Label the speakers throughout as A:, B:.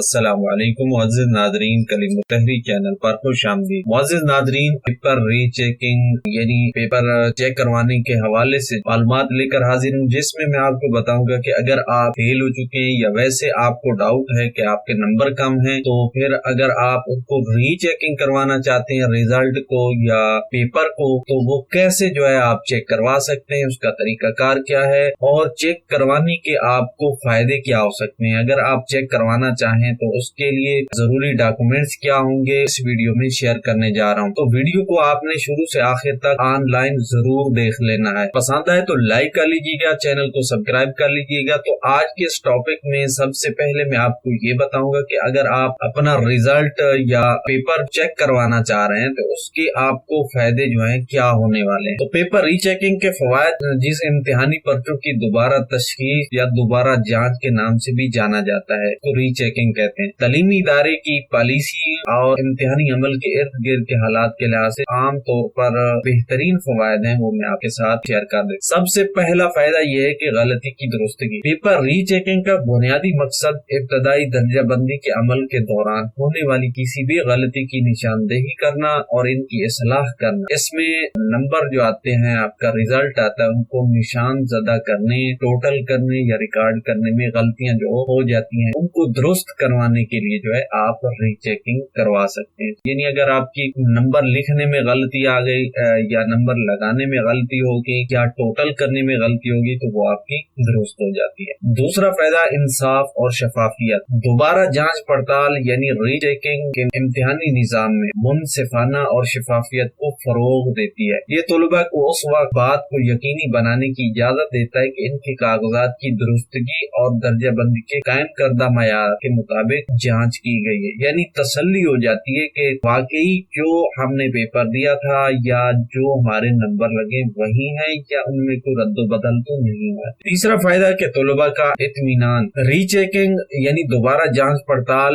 A: السلام علیکم معزز ناظرین، کلیم التحریر چینل پر خوش آمدید۔ معزز ناظرین، پیپر ری چیکنگ یعنی پیپر چیک کروانے کے حوالے سے معلومات لے کر حاضر ہوں، جس میں آپ کو بتاؤں گا کہ اگر آپ فیل ہو چکے ہیں یا ویسے آپ کو ڈاؤٹ ہے کہ آپ کے نمبر کم ہیں، تو پھر اگر آپ اس کو ری چیکنگ کروانا چاہتے ہیں ریزلٹ کو یا پیپر کو، تو وہ کیسے آپ چیک کروا سکتے ہیں، اس کا طریقہ کار کیا ہے اور چیک کروانے کے آپ کو فائدے کیا ہو سکتے ہیں۔ اگر آپ چیک کروانا چاہیں تو اس کے لیے ضروری ڈاکومنٹس کیا ہوں گے، اس ویڈیو میں شیئر کرنے جا رہا ہوں۔ تو ویڈیو کو آپ نے شروع سے آخر تک آن لائن ضرور دیکھ لینا ہے۔ پسند آئے تو لائک کر لیجیے گا، چینل کو سبسکرائب کر لیجیے گا۔ تو آج کے اس ٹاپک میں سب سے پہلے میں آپ کو یہ بتاؤں گا کہ اگر آپ اپنا ریزلٹ یا پیپر چیک کروانا چاہ رہے ہیں تو اس کے آپ کو فائدے کیا ہونے والے ہیں۔ تو پیپر ری چیکنگ کے فوائد، جس امتحانی پرچوں کی دوبارہ تشخیص یا دوبارہ جانچ کے نام سے بھی جانا جاتا ہے، تو ری چیکنگ کہتے ہیں۔ تعلیمی ادارے کی پالیسی اور امتحانی عمل کے ارد گرد کے حالات کے لحاظ سے عام طور پر بہترین فوائد ہیں، وہ میں آپ کے ساتھ شیئر کر دوں۔ سب سے پہلا فائدہ یہ ہے کہ غلطی کی درستگی۔ پیپر ری چیکنگ کا بنیادی مقصد ابتدائی درجہ بندی کے عمل کے دوران ہونے والی کسی بھی غلطی کی نشاندہی کرنا اور ان کی اصلاح کرنا۔ اس میں نمبر جو آتے ہیں، آپ کا ریزلٹ آتا ہے، ان کو نشان زدہ کرنے، ٹوٹل کرنے یا ریکارڈ کرنے میں غلطیاں جو ہو جاتی ہیں، ان کو درست کروانے کے لیے آپ ری چیکنگ کروا سکتے ہیں۔ یعنی اگر آپ کی نمبر لکھنے میں غلطی آ گئی یا نمبر لگانے میں غلطی ہوگی یا ٹوٹل کرنے میں غلطی ہوگی، تو وہ آپ کی درست ہو جاتی ہے۔ دوسرا فائدہ انصاف اور شفافیت۔ دوبارہ جانچ پڑتال یعنی ری چیکنگ کے امتحانی نظام میں منصفانہ اور شفافیت کو فروغ دیتی ہے۔ یہ طلباء کو اس وقت بات کو یقینی بنانے کی اجازت دیتا ہے کہ ان کے کاغذات کی درستگی اور درجہ بندی کے قائم کردہ معیار کے مطابق جانچ کی گئی ہے۔ یعنی تسلی ہو جاتی ہے کہ واقعی جو ہم نے پیپر دیا تھا یا جو ہمارے نمبر لگے وہی ہیں، یا ان میں کوئی رد و بدل تو نہیں ہوا۔ تیسرا فائدہ کہ طلباء کا اطمینان۔ ری چیکنگ یعنی دوبارہ جانچ پڑتال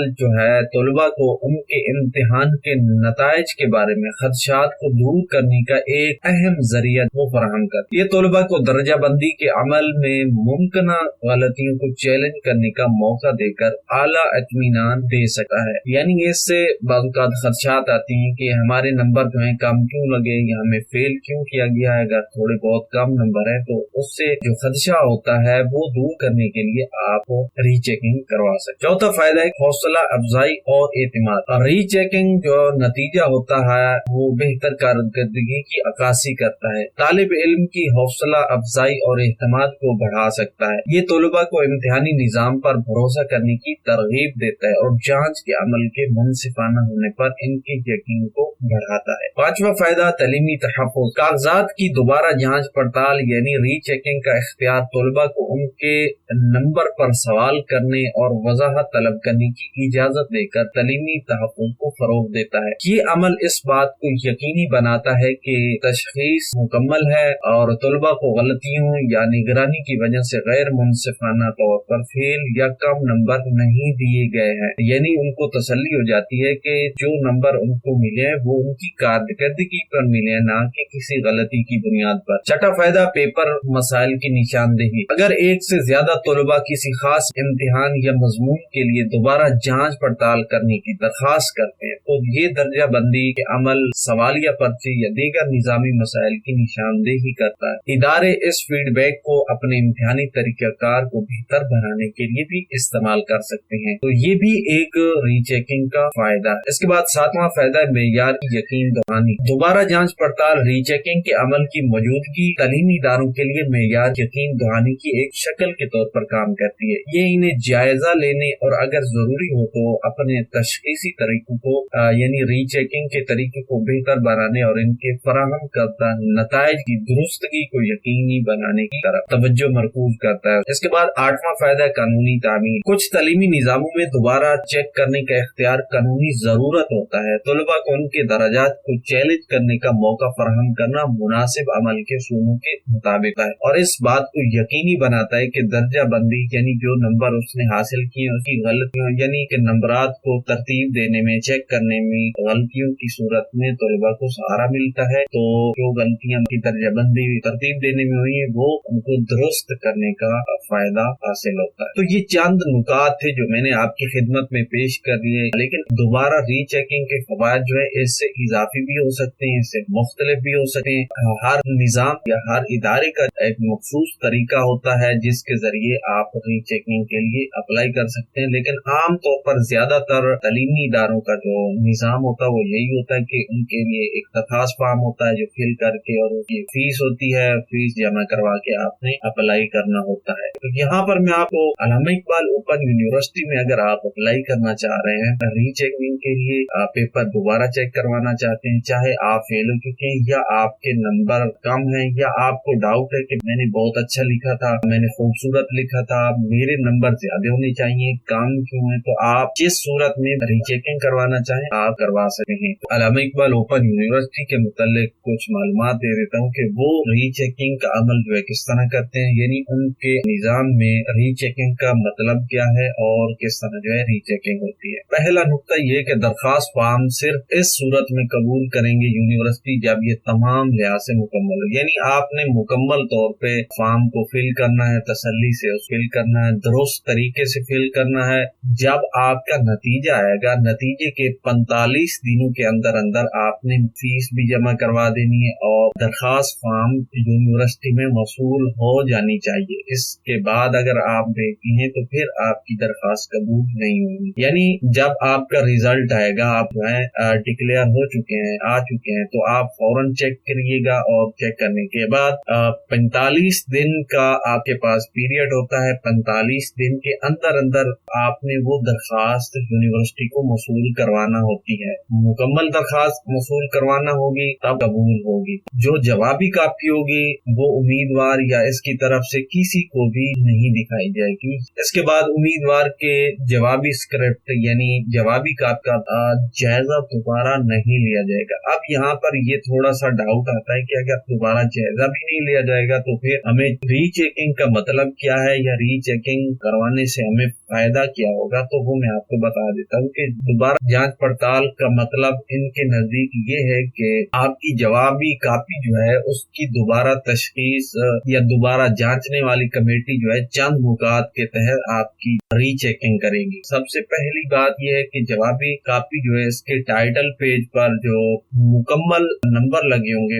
A: طلباء کو ان کے امتحان کے نتائج کے بارے میں خدشات کو دور کرنے کا ایک اہم ذریعہ وہ فراہم کرتی ہے۔ یہ طلباء کو درجہ بندی کے عمل میں ممکنہ غلطیوں کو چیلنج کرنے کا موقع دے کر اعلیٰ اطمینان دے سکتا ہے۔ یعنی اس سے بعض اوقات خدشات آتی ہیں کہ ہمارے نمبر کم کیوں لگے یا ہمیں فیل کیوں کیا گیا ہے۔ اگر تھوڑے بہت کم نمبر ہے تو اس سے جو خدشہ ہوتا ہے وہ دور کرنے کے لیے آپ ری چیکنگ کروا سکتے۔ چوتھا فائدہ ہے حوصلہ افزائی اور اعتماد۔ ری چیکنگ جو نتیجہ ہوتا ہے وہ بہتر کارکردگی کی عکاسی کرتا ہے، طالب علم کی حوصلہ افزائی اور اعتماد کو بڑھا سکتا ہے۔ یہ طلباء کو امتحانی نظام پر بھروسہ کرنے کی ترغیب دیتا ہے اور جانچ کے عمل کے منصفانہ ہونے پر ان کی یقین کو بڑھاتا ہے۔ پانچواں فائدہ تعلیمی تحفظ۔ کاغذات کی دوبارہ جانچ پڑتال یعنی ری چیکنگ کا اختیار طلباء کو ان کے نمبر پر سوال کرنے اور وضاحت طلب کرنے کی اجازت دے کر تعلیمی تحفظ کو فروغ دیتا ہے۔ یہ عمل اس بات کو یقینی بناتا ہے کہ تشخیص مکمل ہے اور طلباء کو غلطیوں یا نگرانی کی وجہ سے غیر منصفانہ طور پر فیل یا کم نمبر نہیں دیے گئے ہیں۔ یعنی ان کو تسلی ہو جاتی ہے کہ جو نمبر ان کو ملے ہیں وہ ان کی کارکردگی پر ملے ہیں، نہ کہ کسی غلطی کی بنیاد پر۔ چھٹا فائدہ پیپر مسائل کی نشاندہی۔ اگر ایک سے زیادہ طلباء کسی خاص امتحان یا مضمون کے لیے دوبارہ جانچ پڑتال کرنے کی درخواست کرتے ہیں تو یہ درجہ بندی کے عمل، سوالیہ پرچی یا دیگر نظامی مسائل کی نشاندہی کرتا ہے۔ ادارے اس فیڈ بیک کو اپنے امتحانی طریقہ کار کو بہتر بنانے کے لیے بھی استعمال کر سکتے ہیں۔ تو یہ بھی ایک ری چیکنگ کا فائدہ ہے۔ اس کے بعد ساتواں فائدہ معیار کی یقین دہانی۔ دوبارہ جانچ پڑتال ری چیکنگ کے عمل کی موجودگی تعلیمی اداروں کے لیے معیار یقین دہانی کی ایک شکل کے طور پر کام کرتی ہے۔ یہ انہیں جائزہ لینے اور اگر ضروری ہو تو اپنے تشخیصی طریقوں کو یعنی ری چیکنگ کے طریقے کو بہتر بنانے اور ان کے فراہم کردہ نتائج کی درستگی کو یقینی بنانے کی طرف توجہ مرکوز کرتا ہے۔ اس کے بعد آٹھواں فائدہ قانونی تعمیل۔ کچھ تعلیمی نظاموں میں دوبارہ چیک کرنے کا اختیار قانونی ضرورت ہوتا ہے۔ طلباء کو ان کے درجات کو چیلنج کرنے کا موقع فراہم کرنا مناسب عمل کے اصولوں کے مطابق ہے اور اس بات کو یقینی بناتا ہے کہ درجہ بندی یعنی جو نمبر اس نے حاصل کیے اس کی غلطیوں یعنی کہ نمبرات کو ترتیب دینے میں، چیک کرنے میں غلطیوں کی صورت میں طلباء کو سہارا ملتا ہے۔ تو جو غلطیاں کی درجہ بندی ترتیب دینے میں ہوئی ہیں وہ ان کو درست کرنے کا فائدہ حاصل ہوتا ہے۔ تو یہ چند نکات تھے جو میں نے आपकी खिदमत में पेश कर दिए, लेकिन दोबारा री चेकिंग के फवायद जो है इससे इजाफी भी हो सकते हैं, इससे मुख्तलिफ भी हो सकते हैं। हर निज़ाम या हर इदारे का एक मखसूस तरीका होता है जिसके जरिए आप री चेकिंग के लिए अप्लाई कर सकते हैं, लेकिन आम तौर पर ज्यादातर तालीमी इदारों का जो निज़ाम होता है वो यही होता है कि उनके लिए एक दरखास्त फॉर्म होता है जो फिल करके और उसकी फीस होती है, फीस जमा करवा के आपने अप्लाई करना होता है। तो यहाँ पर मैं आपको अल्लामा इकबाल ओपन यूनिवर्सिटी में अगर आप अप्लाई करना चाह रहे हैं री चेकिंग के लिए, आप पेपर दोबारा चेक करवाना चाहते हैं, चाहे आप फेल हो चुके हैं या आपके नंबर कम है या आपको डाउट है कि मैंने बहुत अच्छा लिखा था, मैंने खूबसूरत लिखा था, मेरे नंबर ज्यादा होने चाहिए, काम क्यों है, तो आप जिस सूरत में री चेकिंग करवाना चाहें आप करवा सकते हैं। तो अल्लामा इकबाल ओपन यूनिवर्सिटी के मुतालिक कुछ मालूमात दे देता हूँ कि वो री चेकिंग का अमल जो है किस तरह करते हैं, यानी उनके निज़ाम में री चेकिंग का मतलब क्या है और किस तरह जो है री चेकिंग होती है। पहला नुक्ता ये कि दरखास्त फॉर्म सिर्फ इस सूरत में कबूल करेंगे यूनिवर्सिटी जब ये तमाम लिहाज से मुकम्मल हो, यानी आपने मुकम्मल तौर पे फॉर्म को फिल करना है, तसल्ली से फिल करना है, दुरुस्त तरीके से फिल करना है। जब आपका नतीजा आएगा, नतीजे के 45 दिनों के अंदर अंदर आपने फीस भी जमा करवा देनी है और दरखास्त फॉर्म यूनिवर्सिटी में मौसूल हो जानी चाहिए। इसके बाद अगर आप देखती हैं तो फिर आपकी दरखास्त कबूल नहीं होगी। यानी जब आपका रिजल्ट आएगा, आप जो है डिक्लेयर हो चुके हैं, आ चुके हैं, तो आप फौरन चेक करिएगा और चेक करने के बाद 45 दिन का आपके पास पीरियड होता है। 45 दिन के अंदर अंदर आपने वो दरखास्त यूनिवर्सिटी को मौसूल करवाना होती है। मुकम्मल दरखास्त मौसूल करवाना होगी तब कबूल होगी। जो जवाबी कापी होगी वो उम्मीदवार या इसकी तरफ से किसी को भी नहीं दिखाई जाएगी। इसके बाद उम्मीदवार के जवाबी स्क्रिप्ट यानी जवाबी कापी का जायजा दोबारा नहीं लिया जाएगा। अब यहाँ पर ये थोड़ा सा डाउट आता है कि अगर दोबारा जायजा भी नहीं लिया जाएगा तो फिर हमें री चेकिंग का मतलब क्या है या री चेकिंग करवाने से हमें फायदा क्या होगा, तो वो मैं आपको बता देता हूँ कि दोबारा जांच पड़ताल का मतलब इनके नजदीक ये है कि आपकी जवाबी कापी जो है उसकी दोबारा तशखीस या दोबारा जांचने वाली कमेटी जो है चंद नुकात के तहत आपकी री चेकिंग करेगी। सबसे पहली बात यह है कि जवाबी कापी जो है इसके टाइटल पेज पर जो मुकम्मल नंबर लगे होंगे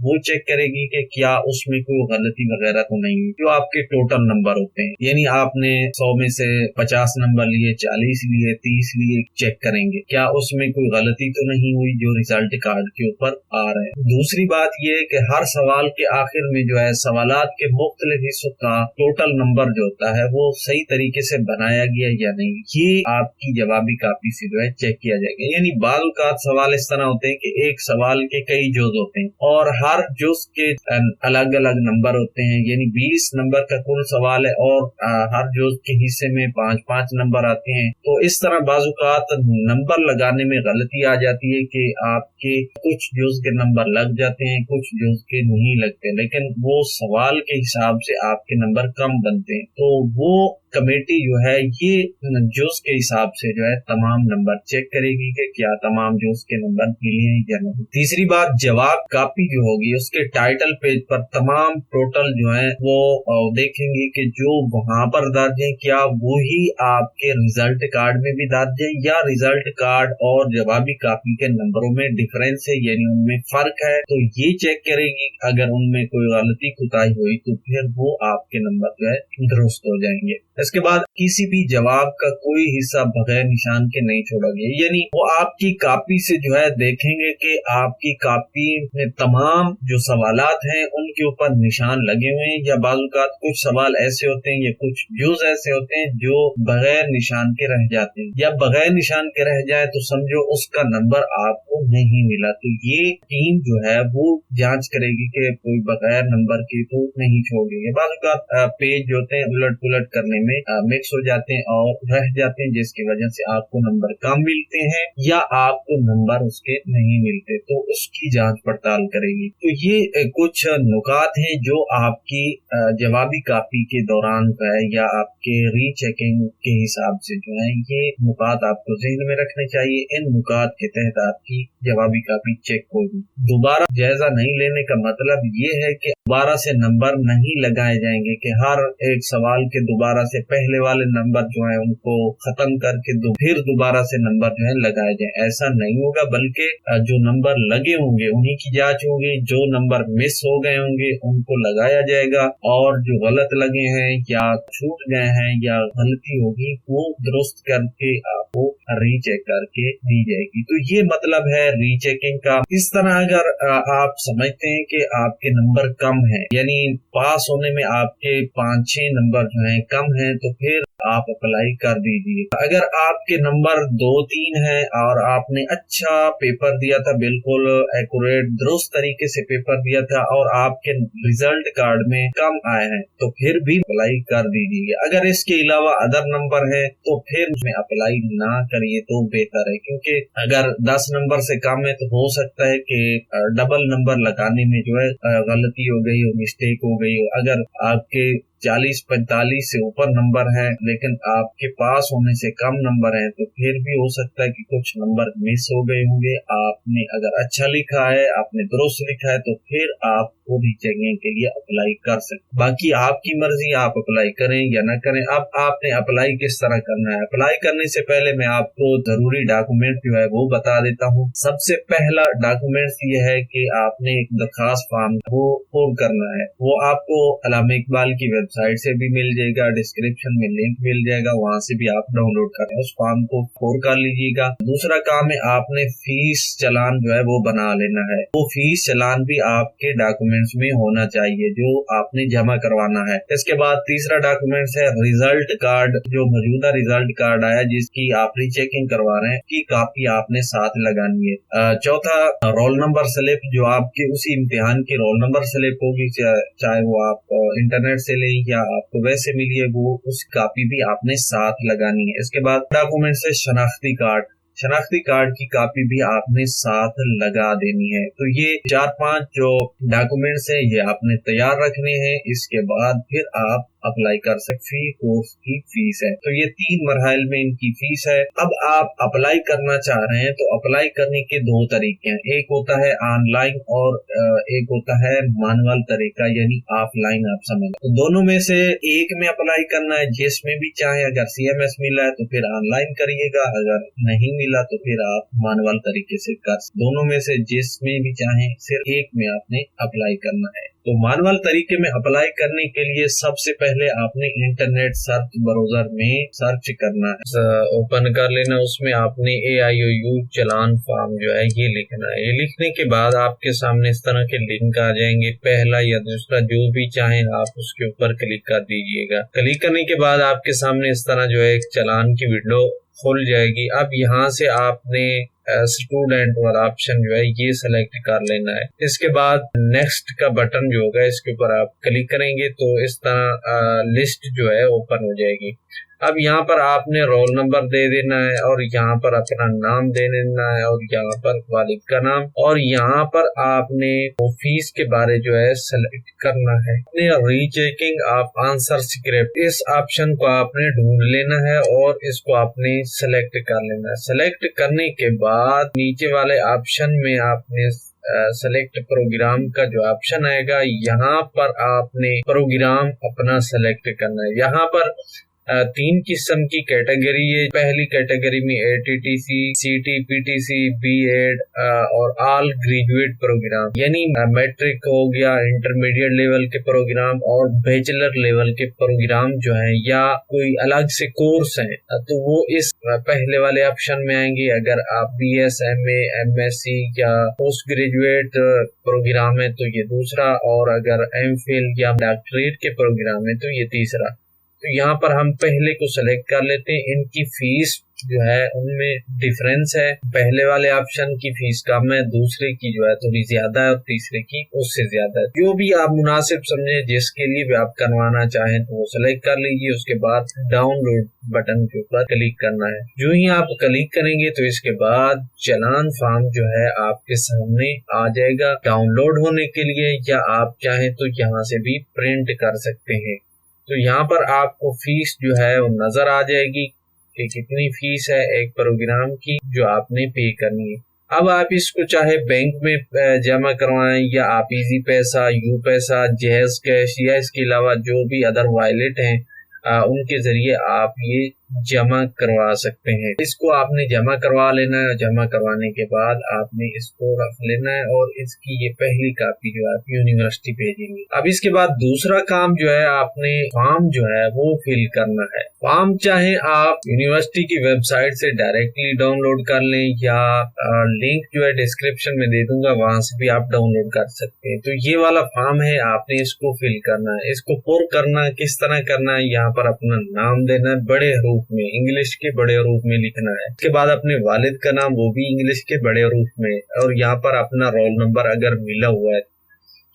A: वो चेक करेगी कि क्या उसमें कोई गलती वगैरह तो नहीं है। जो आपके टोटल नंबर होते हैं, यानी आपने 100 में से 50 नंबर लिए, 40 लिए, 30 लिए, चेक करेंगे क्या उसमें कोई गलती तो नहीं हुई जो रिजल्ट कार्ड के ऊपर आ रहे हैं। दूसरी बात यह कि हर सवाल के आखिर में जो है सवालात के मुख्तलिफ हिस्सों का टोटल नंबर जो होता है वो सही तरीके से बनाया गया या नहीं, ये आपकी जवाबी कापी से जो है चेक किया जाएगा। यानी बाज़ औक़ात सवाल इस तरह होते हैं कि एक सवाल के कई जुज़ होते हैं और हर जुज़ के अलग अलग नंबर होते हैं, यानी 20 नंबर का कुल सवाल है और हर जुज़ के हिस्से में 5-5 नंबर आते हैं। तो इस तरह बाज़ औक़ात नंबर लगाने में गलती आ जाती है कि आपके कुछ जुज़ के नंबर लग जाते हैं, कुछ जुज़ के नहीं लगते, लेकिन वो सवाल के हिसाब से आपके नंबर कम बनते हैं। तो वो कमेटी जो है ये जुज़ के हिसाब से जो है तमाम नंबर चेक करेगी कि क्या तमाम जुज़ के नंबर मिले हैं या नहीं। तीसरी बात, जवाब कापी जो होगी उसके टाइटल पेज पर तमाम टोटल जो है वो देखेंगे कि जो वहां पर दर्ज है क्या वो ही आपके रिजल्ट कार्ड में भी दर्ज है या रिजल्ट कार्ड और जवाबी कापी के नंबरों में डिफरेंस है, यानी उनमें फर्क है। तो ये चेक करेगी, अगर उनमें कोई गलती कुताही हुई तो फिर वो आपके नंबर जो है दुरुस्त हो जाएंगे। इसके बाद किसी भी जवाब का कोई हिस्सा बगैर निशान के नहीं छोड़ा गया, यानी वो आपकी कापी से जो है देखेंगे कि आपकी कापी में तमाम जो सवालात हैं उनके ऊपर निशान लगे हुए हैं, या बाज़ औक़ात कुछ सवाल ऐसे होते हैं या कुछ जुज़ ऐसे होते हैं जो बगैर निशान के रह जाते हैं, या बगैर निशान के रह जाए तो समझो उसका नंबर आपको नहीं मिला। तो ये टीम जो है वो जांच करेगी कि कोई बगैर नंबर के तो नहीं छोड़ेगी। बाज़ औक़ात पेज जो होते हैं उलट पुलट करने में मिक्स हो जाते हैं और रह जाते हैं, जिसकी वजह से आपको नंबर कम मिलते हैं या आपको नंबर उसके नहीं मिलते, तो उसकी जांच पड़ताल करेगी। तो ये कुछ नुकात हैं जो आपकी जवाबी कापी के दौरान है या आपके री चेकिंग के हिसाब से जो है ये नुकात आपको ज़हन में रखने चाहिए। इन नुकात के तहत आपकी जवाबी कापी चेक होगी। दोबारा जायजा नहीं लेने का मतलब ये है कि दोबारा से नंबर नहीं लगाए जाएंगे कि हर एक सवाल के दोबारा से पहले वाले नंबर जो है उनको खत्म करके फिर दोबारा से नंबर जो है लगाए जाए। ऐसा नहीं होगा, बल्कि जो नंबर लगे होंगे उन्हीं की जांच होगी, जो नंबर मिस हो गए होंगे उनको लगाया जाएगा, और जो गलत लगे हैं या छूट गए हैं या गलती होगी वो दुरुस्त करके आपको रीचेक करके दी जाएगी। तो ये मतलब है रीचेकिंग का। इस तरह अगर आप समझते हैं कि आपके नंबर कम है, यानी पास होने में आपके 5-6 नंबर जो है कम है, तो फिर आप अप्लाई कर दीजिए। अगर आपके नंबर 2-3 है और आपने अच्छा पेपर दिया था, बिल्कुल एक्यूरेट दुरुस्त तरीके से पेपर दिया था, और आपके रिजल्ट कार्ड में कम आए हैं, तो फिर भी अप्लाई कर दीजिए। अगर इसके अलावा अदर नंबर है तो फिर उसमें अप्लाई ना करिए तो बेहतर है, क्योंकि अगर 10 नंबर से कम है तो हो सकता है कि डबल नंबर लगाने में जो है गलती हो गई हो, मिस्टेक हो गई हो। अगर आपके 40-45 से ऊपर नंबर है लेकिन आपके पास होने से कम नंबर है, तो फिर भी हो सकता है कि कुछ नंबर मिस हो गए होंगे। आपने अगर अच्छा लिखा है, आपने दुरुस्त लिखा है, तो फिर आप वो भी चेकिंग के लिए अप्लाई कर सकते। बाकी आपकी मर्जी, आप अप्लाई करें या ना करें। अब आपने अप्लाई किस तरह करना है। अप्लाई करने से पहले मैं आपको जरूरी डॉक्यूमेंट जो है वो बता देता हूँ। सबसे पहला डॉक्यूमेंट ये है कि आपने एक दरखास्त फॉर्म वो पूर्ण करना है। वो आपको अल्लामा इकबाल की वेबसाइट से भी मिल जाएगा, डिस्क्रिप्शन में लिंक मिल जाएगा, वहाँ से भी आप डाउनलोड करें, उस फॉर्म को पूर्ण कर लीजिएगा। दूसरा काम है, आपने फीस चालान जो है वो बना लेना है। वो फीस चालान भी आपके डॉक्यूमेंट्स में होना चाहिए जो आपने जमा करवाना है। इसके बाद तीसरा डॉक्यूमेंट्स है रिजल्ट कार्ड, जो मौजूदा रिजल्ट कार्ड आया जिसकी आप रीचेकिंग करवा रहे हैं, की कॉपी आपने साथ लगानी है। चौथा, रोल नंबर स्लिप, जो आपके उसी इम्तिहान की रोल नंबर स्लिप होगी, चाहे वो आप इंटरनेट से ले या आपको वैसे मिली है, वो उस कॉपी भी आपने साथ लगानी है। इसके बाद डॉक्यूमेंट है शनाख्ती कार्ड, शनाख्ती कार्ड की कॉपी भी आपने साथ लगा देनी है। तो ये 4-5 जो डॉक्यूमेंट्स है ये आपने तैयार रखने हैं। इसके बाद फिर आप अप्लाई कर सकते। कोर्स की फीस है, तो ये 3 मरहल में इनकी फीस है। अब आप अप्लाई करना चाह रहे हैं तो अप्लाई करने के 2 तरीके हैं, एक होता है ऑनलाइन और एक होता है मैनुअल तरीका यानी ऑफलाइन। आप समझ, तो दोनों में से एक में अप्लाई करना है, जिसमें भी चाहे। अगर CMS मिला है तो फिर ऑनलाइन करिएगा, अगर नहीं मिला तो फिर आप मैनुअल तरीके से कर। दोनों में से जिसमें भी चाहे, सिर्फ एक में आपने अप्लाई करना है। तो मैनुअल तरीके में अप्लाई करने के लिए सबसे पहले आपने इंटरनेट सर्च ब्राउजर में सर्च करना है, ओपन कर लेना। उसमें आपने AIOU चालान फॉर्म जो है ये लिखना है। ये लिखने के बाद आपके सामने इस तरह के लिंक आ जाएंगे, पहला या दूसरा जो भी चाहे आप उसके ऊपर क्लिक कर दीजिएगा। क्लिक करने के बाद आपके सामने इस तरह जो है एक चालान की विंडो खुल जाएगी। अब यहाँ से आपने स्टूडेंट वाला ऑप्शन जो है ये सिलेक्ट कर लेना है। इसके बाद नेक्स्ट का बटन जो होगा इसके ऊपर आप क्लिक करेंगे तो इस तरह लिस्ट जो है ओपन हो जाएगी। अब यहाँ पर आपने रोल नंबर दे देना है और यहाँ पर अपना नाम दे देना है और यहाँ पर वालिद का नाम, और यहाँ पर आपने फीस के बारे जो है सेलेक्ट करना है। अपने रीचेकिंग ऑफ आंसर स्क्रिप्ट, इस ऑप्शन को आपने ढूंढ लेना है और इसको आपने सेलेक्ट कर लेना है। सेलेक्ट करने के बाद नीचे वाले ऑप्शन में आपने सेलेक्ट प्रोग्राम का जो ऑप्शन आएगा, यहाँ पर आपने प्रोग्राम अपना सेलेक्ट करना है। यहाँ पर 3 किस्म की कैटेगरी है। पहली कैटेगरी में ATTC, CT, PTC, B.Ed और ऑल ग्रेजुएट प्रोग्राम, यानी मैट्रिक हो गया, इंटरमीडिएट लेवल के प्रोग्राम और बैचलर लेवल के प्रोग्राम जो है या कोई अलग से कोर्स है तो वो इस पहले वाले ऑप्शन में आएंगे। अगर आप BS, MA, MSc या पोस्ट ग्रेजुएट प्रोग्राम है तो ये दूसरा, और अगर MPhil या डॉक्टरेट के प्रोग्राम है तो ये तीसरा। तो यहाँ पर हम पहले को सेलेक्ट कर लेते हैं। इनकी फीस जो है उनमें डिफरेंस है, पहले वाले ऑप्शन की फीस कम है, दूसरे की जो है थोड़ी ज्यादा है और तीसरे की उससे ज्यादा है। जो भी आप मुनासिब समझे, जिसके लिए भी आप करवाना चाहें तो वो सेलेक्ट कर लीजिए। उसके बाद डाउनलोड बटन के ऊपर क्लिक करना है। जो ही आप क्लिक करेंगे तो इसके बाद चालान फॉर्म जो है आपके सामने आ जाएगा डाउनलोड होने के लिए, या आप चाहें तो यहाँ से भी प्रिंट कर सकते हैं। तो यहाँ पर आपको फीस जो है वो नजर आ जाएगी कि कितनी फीस है एक प्रोग्राम की जो आपने पे करनी है। अब आप इसको चाहे बैंक में जमा करवाएं या आप इजी पैसा, यू पैसा, जैज़ कैश या इसके अलावा जो भी अदर वॉलेट हैं उनके जरिए आप ये जमा करवा सकते हैं। इसको आपने जमा करवा लेना है। जमा करवाने के बाद आपने इसको रख लेना है और इसकी ये पहली कॉपी जो है आप यूनिवर्सिटी भेजेंगे। अब इसके बाद दूसरा काम जो है आपने फॉर्म जो है वो फिल करना है। फॉर्म चाहे आप यूनिवर्सिटी की वेबसाइट से डायरेक्टली डाउनलोड कर लें या लिंक जो है डिस्क्रिप्शन में दे दूंगा, वहां से भी आप डाउनलोड कर सकते हैं। तो ये वाला फॉर्म है, आपने इसको फिल करना है। इसको पुर करना है, किस तरह करना है, यहाँ पर अपना नाम देना है बड़े रूप में, इंग्लिश के बड़े रूप में लिखना है। इसके बाद अपने वालिद का नाम वो भी इंग्लिश के बड़े रूप में, और यहाँ पर अपना रोल नंबर अगर मिला हुआ है,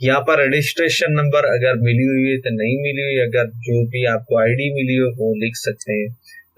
A: यहाँ पर रजिस्ट्रेशन नंबर अगर मिली हुई है तो नहीं मिली हुई, अगर जो भी आपको आईडी मिली हो वो लिख सकते हैं।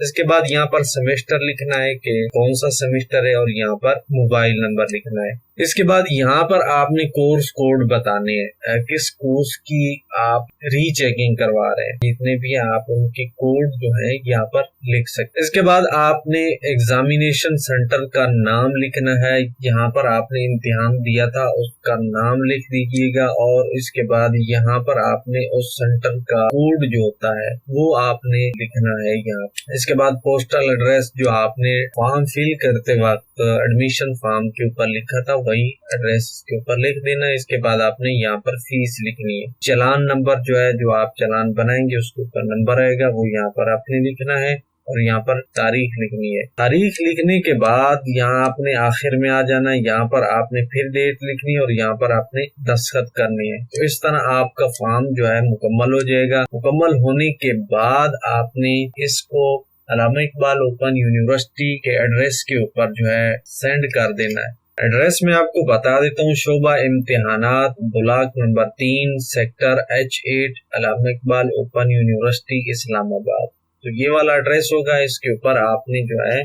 A: इसके बाद यहाँ पर सेमेस्टर लिखना है कि कौन सा सेमेस्टर है और यहाँ पर मोबाइल नंबर लिखना है। इसके बाद यहाँ पर आपने कोर्स कोड बताने हैं, किस कोर्स की आप रीचेकिंग करवा रहे हैं, जितने भी आप उनके कोड जो है यहाँ पर लिख सकते हैं। इसके बाद आपने एग्जामिनेशन सेंटर का नाम लिखना है। यहाँ पर आपने इम्तिहान दिया था उसका नाम लिख दीजिएगा और इसके बाद यहाँ पर आपने उस सेंटर का कोड जो होता है वो आपने लिखना है यहाँ। इसके बाद पोस्टल एड्रेस जो आपने फॉर्म फिल करते वक्त एडमिशन फॉर्म के ऊपर लिखा था वही एड्रेस के ऊपर लिख देना है। इसके बाद आपने यहाँ पर फीस लिखनी है। चलान नंबर जो है, जो आप चलान बनाएंगे उसके ऊपर नंबर आएगा वो यहाँ पर आपने लिखना है और यहाँ पर तारीख लिखनी है। तारीख लिखने के बाद यहाँ आपने आखिर में आ जाना है, यहाँ पर आपने फिर डेट लिखनी है और यहाँ पर आपने दस्तखत करनी है। तो इस तरह आपका फॉर्म जो है मुकम्मल हो जाएगा। मुकम्मल होने के बाद आपने इसको अल्लामा इकबाल ओपन यूनिवर्सिटी के एड्रेस के ऊपर जो है सेंड कर देना है। एड्रेस में आपको बता देता हूँ, शोबा इम्तिहानात, ब्लॉक नंबर 3, सेक्टर H8, अल्लामा इकबाल ओपन यूनिवर्सिटी, इस्लामाबाद। तो ये वाला एड्रेस होगा, इसके ऊपर आपने जो है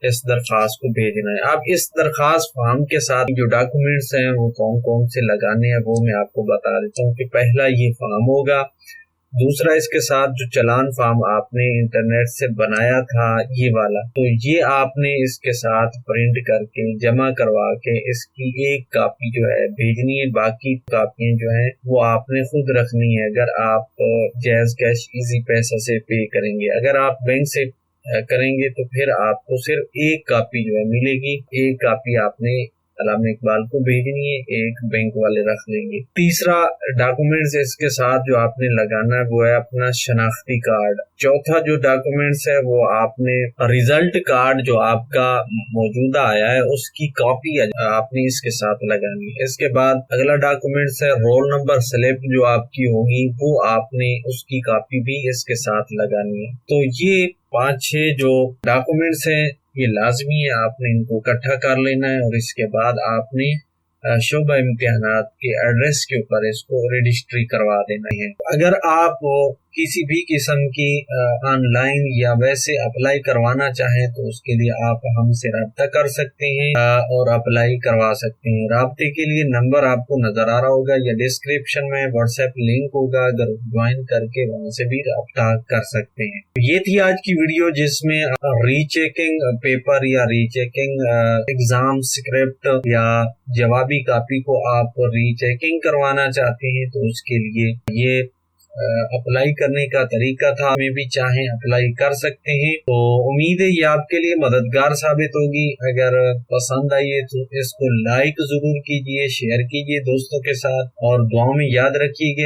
A: इस दरखास्त को भेजना है। अब इस दरखास्त फॉर्म के साथ जो डॉक्यूमेंट्स हैं वो कौन कौन से लगाने हैं वो मैं आपको बता देता हूँ कि पहला ये फॉर्म होगा, दूसरा इसके साथ जो चलान फॉर्म आपने इंटरनेट से बनाया था ये वाला, तो ये आपने इसके साथ प्रिंट करके जमा करवा के इसकी एक कॉपी जो है भेजनी है। बाकी कॉपियां जो है वो आपने खुद रखनी है अगर आप जैज़ कैश इजी पैसा से पे करेंगे। अगर आप बैंक से करेंगे तो फिर आपको सिर्फ एक कॉपी जो है मिलेगी, एक कॉपी आपने अल्लामा इकबाल को भेजनी है, एक बैंक वाले रख लेंगे। तीसरा डॉक्यूमेंट्स इसके साथ जो आपने लगाना है वो है अपना शनाख्ती कार्ड। चौथा जो डॉक्यूमेंट्स है वो आपने रिजल्ट कार्ड जो आपका मौजूदा आया है उसकी कॉपी आपने इसके साथ लगानी है। इसके बाद अगला डॉक्यूमेंट्स है रोल नंबर स्लिप जो आपकी होगी वो आपने उसकी कॉपी भी इसके साथ लगानी है। तो ये 5-6 जो डॉक्यूमेंट्स हैं ये लाजमी है, आपने इनको इकट्ठा कर लेना है और इसके बाद आपने शोबा इम्तिहानात के एड्रेस के ऊपर इसको रजिस्ट्री करवा देना है। अगर आप किसी भी किस्म की ऑनलाइन या वैसे अप्लाई करवाना चाहें तो उसके लिए आप हमसे रब्ता कर सकते हैं और अप्लाई करवा सकते हैं। राब्ते के लिए नंबर आपको नजर आ रहा होगा या डिस्क्रिप्शन में व्हाट्सएप लिंक होगा, अगर ज्वाइन करके वहां से भी रब्ता कर सकते हैं। ये थी आज की वीडियो जिसमें रीचेकिंग पेपर या रीचेकिंग एग्जाम स्क्रिप्ट या जवाबी कॉपी को आप रीचेकिंग करवाना चाहते हैं तो उसके लिए ये अप्लाई करने का तरीका था। में भी चाहें अप्लाई कर सकते हैं। तो उम्मीद है ये आपके लिए मददगार साबित होगी। अगर पसंद आई है तो इसको लाइक जरूर कीजिए, शेयर कीजिए दोस्तों के साथ और दुआओं में याद रखिएगा।